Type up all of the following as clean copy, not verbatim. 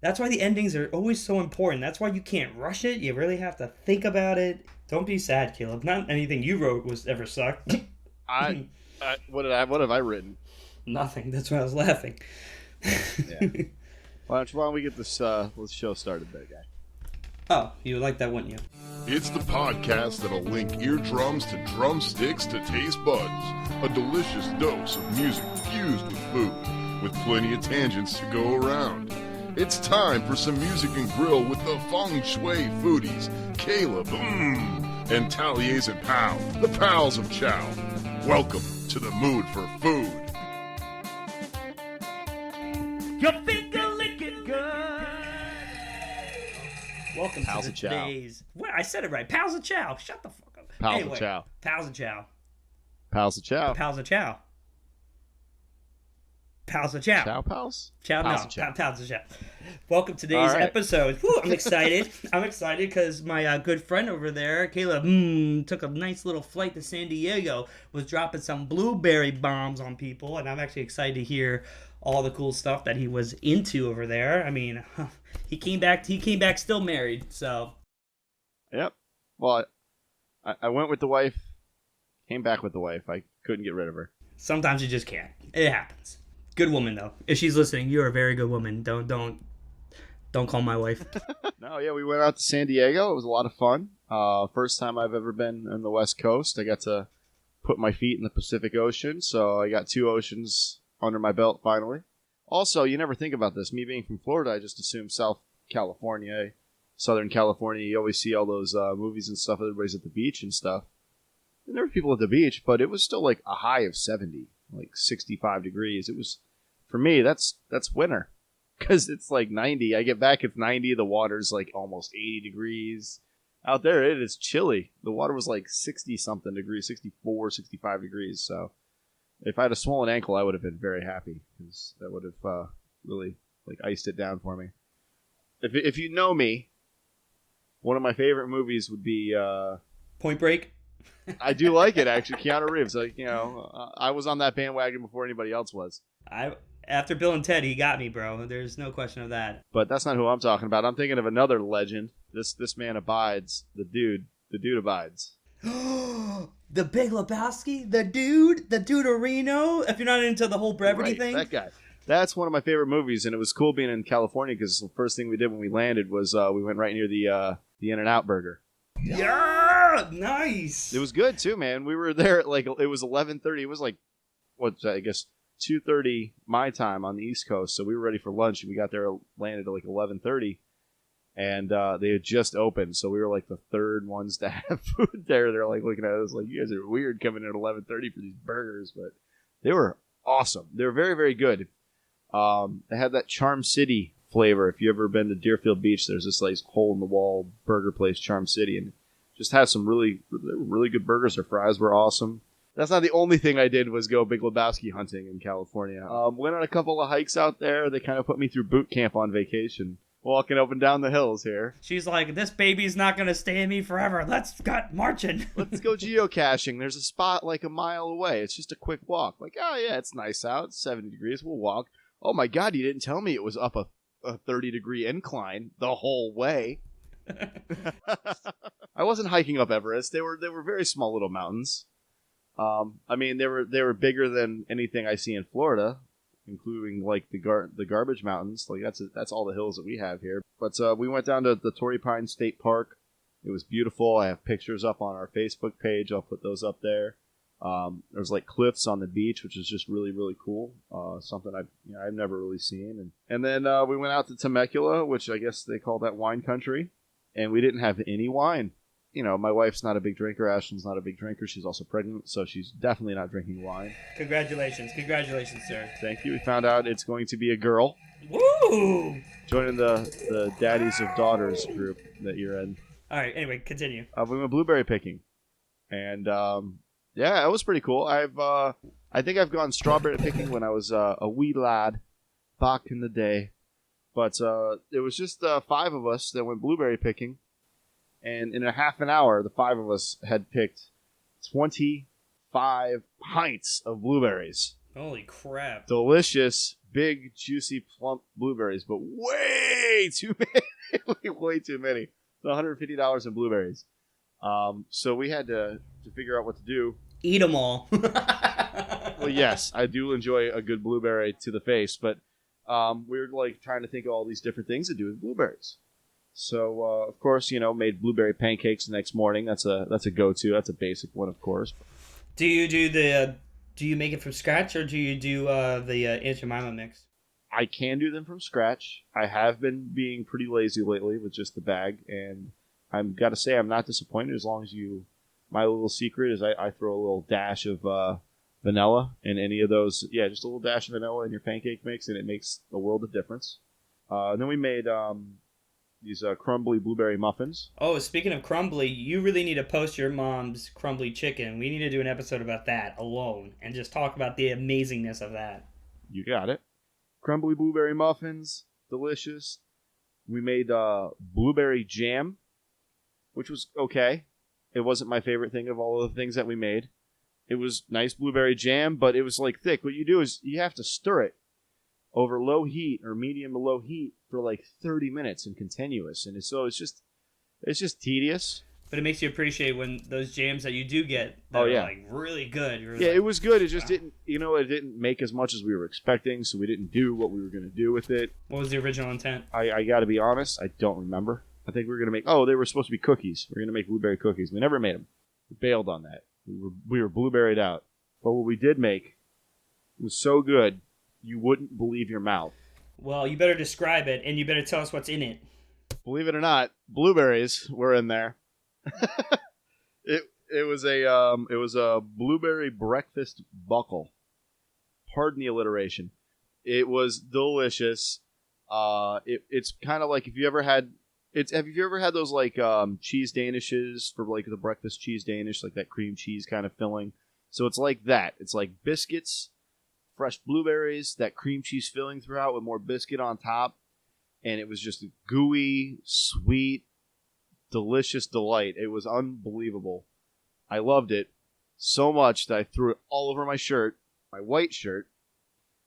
That's why the endings are always so important. That's why you can't rush it. You really have to think about it. Don't be sad, Caleb. Not anything you wrote was ever sucked. I, what have I written? Nothing. That's why I was laughing. Yeah. Why don't we get this show started there, guy? Oh, you would like that, wouldn't you? It's the podcast that'll link eardrums to drumsticks to taste buds. A delicious dose of music fused with food, with plenty of tangents to go around. It's time for some music and grill with the feng shui foodies, Kaleb, and Tali's and Pow, the pals of Chow. Welcome to the mood for food. Your finger licking good. Welcome Pals to of Chow. today's. Well, I said it right. Pals of Chow. Shut the fuck up. Pals of Chow. Pals of Chow. Pals of Chow. Pals of Chow. Pals of Chow. Chow pals? Chow, Pals no. of Chow. Pals of Chow. Welcome to today's episode. Whew, I'm excited. I'm excited because my good friend over there, Kaleb, took a nice little flight to San Diego, was dropping some blueberry bombs on people, and I'm actually excited to hear all the cool stuff that he was into over there. I mean, he came back still married, so. Yep. Well, I went with the wife, came back with the wife. I couldn't get rid of her. Sometimes you just can't. It happens. Good woman though. If she's listening, you're a very good woman. Don't call my wife. No, yeah, we went out to San Diego. It was a lot of fun. First time I've ever been on the West Coast. I got to put my feet in the Pacific Ocean, so I got two oceans under my belt finally. Also, you never think about this. Me being from Florida, I just assume South California, Southern California. You always see all those movies and stuff. Everybody's at the beach and stuff. And there were people at the beach, but it was still like a high of 70, like 65 degrees. It was, for me, that's winter. Because it's like 90. I get back, it's 90. The water's like almost 80 degrees. Out there, it is chilly. The water was like 60-something degrees, 64, 65 degrees. So if I had a swollen ankle, I would have been very happy. Because that would have really like iced it down for me. If you know me, one of my favorite movies would be... Point Break? I do like it, actually. Keanu Reeves. Like, I was on that bandwagon before anybody else was. After Bill and Ted, he got me, bro. There's no question of that. But that's not who I'm talking about. I'm thinking of another legend. This man abides. The dude abides. The Big Lebowski? The Duderino? If you're not into the whole brevity thing? That guy. That's one of my favorite movies, and it was cool being in California because the first thing we did when we landed was we went right near the In-N-Out Burger. Yeah, nice. It was good too, man. We were there at like it was 11:30. It was like I guess 2:30 my time on the East Coast. So we were ready for lunch, and we got there landed at like 11:30, and they had just opened. So we were like the third ones to have food there. They're like looking at us like, you guys are weird coming in at 11:30 for these burgers, but they were awesome. They were very, very good. They had that Charm City flavor. If you ever been to Deerfield Beach, there's this like hole in the wall burger place, Charm City, and just has some really good burgers. Their fries were awesome. That's not the only thing I did was go Big Lebowski hunting in California. Went on a couple of hikes out there. They kind of put me through boot camp on vacation, walking up and down the hills here. She's like, this baby's not going to stay in me forever. Let's get marching. Let's go geocaching. There's a spot like a mile away. It's just a quick walk. Like, oh yeah, it's nice out. It's 70 degrees. We'll walk. Oh my God, you didn't tell me it was up a 30-degree incline the whole way. I wasn't hiking up Everest. They were very small little mountains. I mean, they were bigger than anything I see in Florida, including like the Garbage Mountains. Like that's all the hills that we have here. But we went down to the Torrey Pines State Park. It was beautiful. I have pictures up on our Facebook page. I'll put those up there. There's like cliffs on the beach, which is just really, really cool. Something I've never really seen. And then we went out to Temecula, which I guess they call that wine country, and we didn't have any wine. My wife's not a big drinker. Ashlyn's not a big drinker. She's also pregnant, so she's definitely not drinking wine. Congratulations, sir. Thank you. We found out it's going to be a girl. Woo! Joining the Daddies of Daughters group that you're in. All right. Anyway, continue. We went blueberry picking, and yeah, it was pretty cool. I think I've gone strawberry picking when I was a wee lad back in the day. But it was just 5 of us that went blueberry picking. And in a half an hour, the 5 of us had picked 25 pints of blueberries. Holy crap. Delicious, big, juicy, plump blueberries, but way too many. Way too many. It's $150 in blueberries. So we had to figure out what to do. Eat them all. Well, yes, I do enjoy a good blueberry to the face, but we were like trying to think of all these different things to do with blueberries. So of course, made blueberry pancakes the next morning. That's a go-to. That's a basic one, of course. Do you make it from scratch, or do you do the Aunt Jemima mix? I can do them from scratch. I have been being pretty lazy lately with just the bag, and I've got to say I'm not disappointed as long as you... My little secret is I throw a little dash of vanilla in any of those. Yeah, just a little dash of vanilla in your pancake mix, and it makes a world of difference. Then we made these crumbly blueberry muffins. Oh, speaking of crumbly, you really need to post your mom's crumbly chicken. We need to do an episode about that alone and just talk about the amazingness of that. You got it. Crumbly blueberry muffins, delicious. We made blueberry jam, which was okay. It wasn't my favorite thing of all of the things that we made. It was nice blueberry jam, but it was like thick. What you do is you have to stir it over low heat or medium to low heat for like 30 minutes and continuous. And so it's just tedious. But it makes you appreciate when those jams that you do get that are like really good. It was good. It just didn't, it didn't make as much as we were expecting, so we didn't do what we were going to do with it. What was the original intent? I got to be honest, I don't remember. I think we were going to make, they were supposed to be cookies. We were going to make blueberry cookies. We never made them. We bailed on that. We were blueberried out. But what we did make was so good, you wouldn't believe your mouth. Well, you better describe it, and you better tell us what's in it. Believe it or not, blueberries were in there. It was a blueberry breakfast buckle. Pardon the alliteration. It was delicious. It's kind of like have you ever had those like cheese danishes for like the breakfast cheese danish, like that cream cheese kind of filling? So it's like that. It's like biscuits, fresh blueberries, that cream cheese filling throughout with more biscuit on top, and it was just a gooey, sweet, delicious delight. It was unbelievable. I loved it so much that I threw it all over my shirt, my white shirt,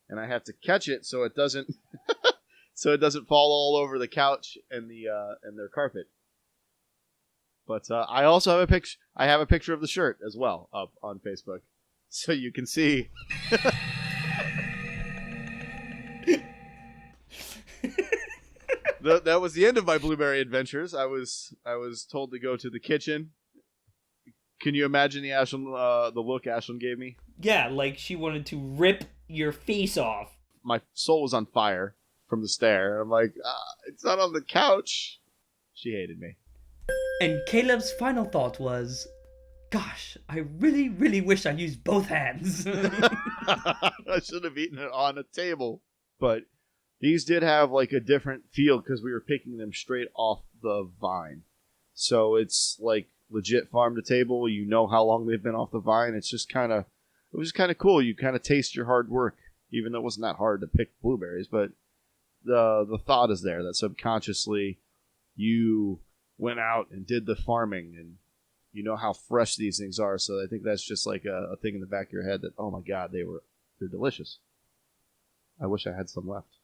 and I have to catch it so it doesn't fall all over the couch and their carpet. But I also have a picture. I have a picture of the shirt as well up on Facebook, so you can see. That was the end of my blueberry adventures. I was told to go to the kitchen. Can you imagine the look Ashlyn gave me? Yeah, like she wanted to rip your face off. My soul was on fire from the stare. I'm like, it's not on the couch. She hated me. And Caleb's final thought was, gosh, I really, really wish I used both hands. I should have eaten it on a table. But these did have like a different feel because we were picking them straight off the vine. So it's like legit farm to table. You know how long they've been off the vine. It was just kind of cool. You kind of taste your hard work, even though it wasn't that hard to pick blueberries. But the thought is there that subconsciously you went out and did the farming, and you know how fresh these things are. So I think that's just like a thing in the back of your head that, oh my God, they're delicious. I wish I had some left.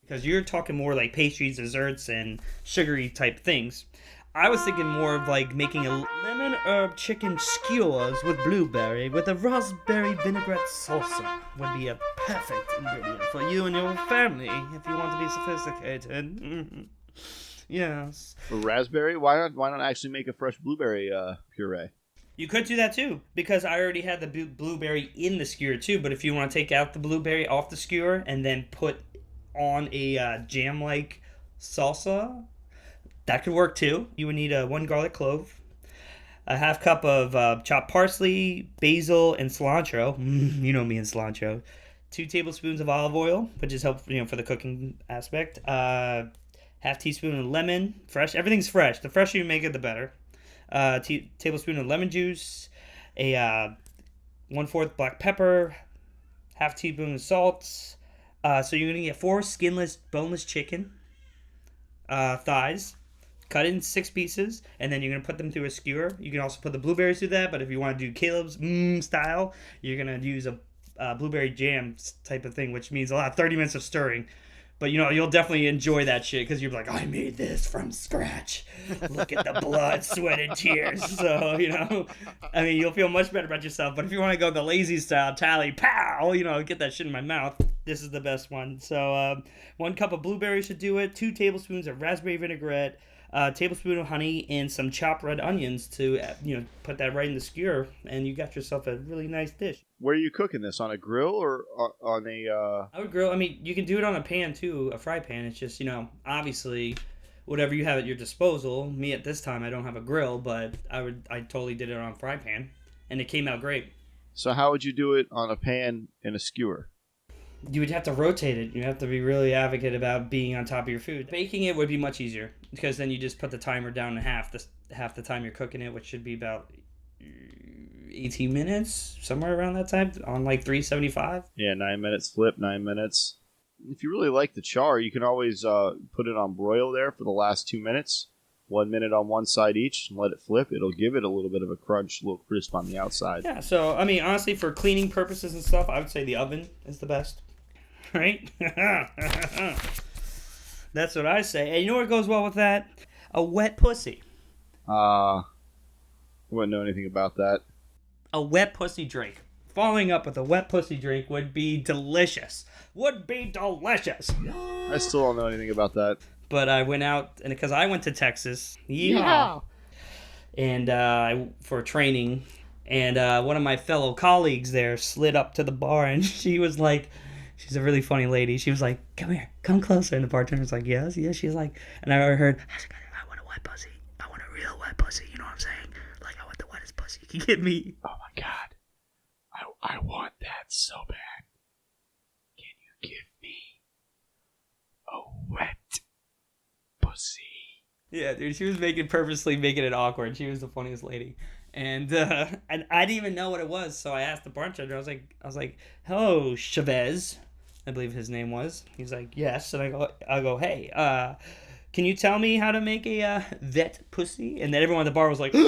Because you're talking more like pastries, desserts, and sugary type things. I was thinking more of like making a lemon herb chicken skewers with blueberry with a raspberry vinaigrette salsa would be a perfect ingredient for you and your family if you want to be sophisticated. Yes. For raspberry? Why not actually make a fresh blueberry puree? You could do that too, because I already had the blueberry in the skewer too. But if you want to take out the blueberry off the skewer and then put on a jam-like salsa, that could work too. You would need 1 garlic clove, a half cup of chopped parsley, basil, and cilantro. You know me and cilantro. 2 tablespoons of olive oil, which is helpful, for the cooking aspect. Half teaspoon of lemon, fresh. Everything's fresh. The fresher you make it, the better. Tablespoon of lemon juice, a 1/4 black pepper, half teaspoon of salt. So you're gonna get 4 skinless, boneless chicken thighs, cut in 6 pieces, and then you're gonna put them through a skewer. You can also put the blueberries through that, but if you want to do Caleb's style, you're gonna use a blueberry jam type of thing, which means a lot, 30 minutes of stirring. But, you'll definitely enjoy that shit because you're like, I made this from scratch. Look at the blood, sweat, and tears. So, you'll feel much better about yourself. But if you want to go the lazy style, Tali, pow, get that shit in my mouth, this is the best one. So, 1 cup of blueberries should do it, 2 tablespoons of raspberry vinaigrette, a tablespoon of honey, and some chopped red onions to, put that right in the skewer, and you got yourself a really nice dish. Where are you cooking this? On a grill or on a... I would grill. You can do it on a pan, too, a fry pan. It's just, obviously, whatever you have at your disposal. Me, at this time, I don't have a grill, but I totally did it on a fry pan, and it came out great. So how would you do it on a pan and a skewer? You would have to rotate it. You have to be really advocate about being on top of your food. Baking it would be much easier, because then you just put the timer down to half the time you're cooking it, which should be about 18 minutes, somewhere around that time, on like 375. Yeah, 9 minutes flip, 9 minutes. If you really like the char, you can always put it on broil there for the last 2 minutes. 1 minute on one side each, and let it flip. It'll give it a little bit of a crunch, a little crisp on the outside. Yeah, so, honestly, for cleaning purposes and stuff, I would say the oven is the best. Right? That's what I say. And you know what goes well with that? A wet pussy. I wouldn't know anything about that. A wet pussy drink. Following up with a wet pussy drink would be delicious. I still don't know anything about that. But I went out, and because I went to Texas. Yeehaw! And for training. And one of my fellow colleagues there slid up to the bar, and she was like... She's a really funny lady. She was like, come here, come closer. And the bartender's like, yes. She's like, and I heard, I want a wet pussy. I want a real wet pussy. You know what I'm saying? Like, I want the wettest pussy you can get me. Oh my God. I want that so bad. Can you give me a wet pussy? Yeah, dude, she was purposely making it awkward. She was the funniest lady. And I didn't even know what it was, so I asked the bartender. I was like, hello, Chavez. I believe his name was. He's like, yes. And I go, hey, can you tell me how to make a vet pussy? And then everyone at the bar was like, and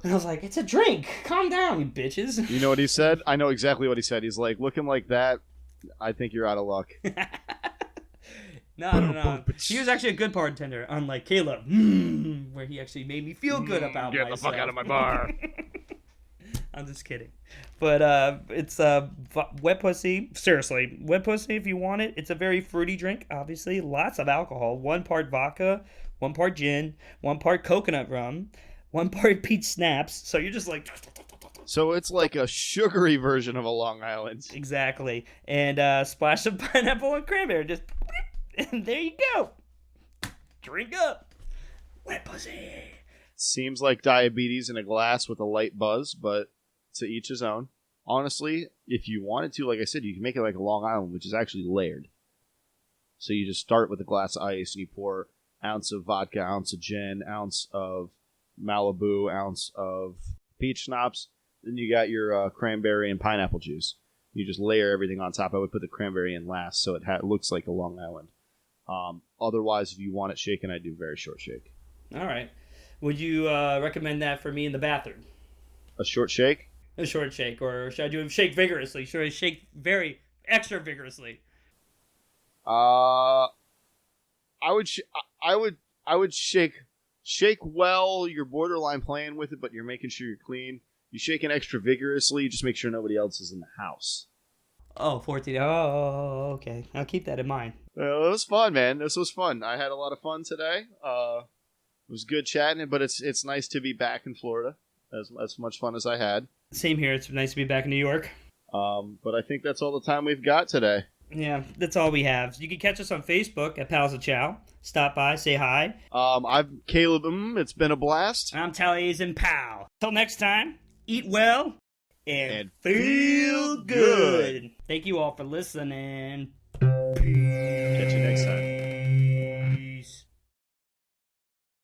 I was like, it's a drink. Calm down, you bitches. You know what he said? I know exactly what he said. He's like, looking like that, I think you're out of luck. No. He was actually a good bartender, unlike Kaleb, where he actually made me feel good about myself. Get the fuck out of my bar. I'm just kidding. But it's wet pussy. Seriously, wet pussy if you want it. It's a very fruity drink, obviously. Lots of alcohol. 1 part vodka, 1 part gin, 1 part coconut rum, 1 part peach schnapps. So you're just like... So it's like a sugary version of a Long Island. Exactly. And a splash of pineapple and cranberry. Just... And there you go. Drink up. Wet pussy. Seems like diabetes in a glass with a light buzz, but to each his own. Honestly, if you wanted to, like I said, you can make it like a Long Island, which is actually layered. So you just start with a glass of ice and you pour ounce of vodka, ounce of gin, ounce of Malibu, ounce of peach schnapps. Then you got your cranberry and pineapple juice. You just layer everything on top. I would put the cranberry in last so it looks like a Long Island. Otherwise, if you want it shaken, I do very short shake. All right. Would you recommend that for me in the bathroom? A short shake? A short shake, or should I do a shake vigorously? Should I shake very extra vigorously? I would shake well. You're borderline playing with it, but you're making sure you're clean. You shaking extra vigorously. Just make sure nobody else is in the house. Oh, 14. Oh, okay. I'll keep that in mind. It was fun, man. This was fun. I had a lot of fun today. It was good chatting, but it's nice to be back in Florida. As much fun as I had. Same here. It's nice to be back in New York. But I think that's all the time we've got today. Yeah, that's all we have. You can catch us on Facebook at Pals of Chow. Stop by, say hi. I'm Kaleb. It's been a blast. I'm Tali's and Pal. Till next time, eat well and feel good. Thank you all for listening. Catch you next time.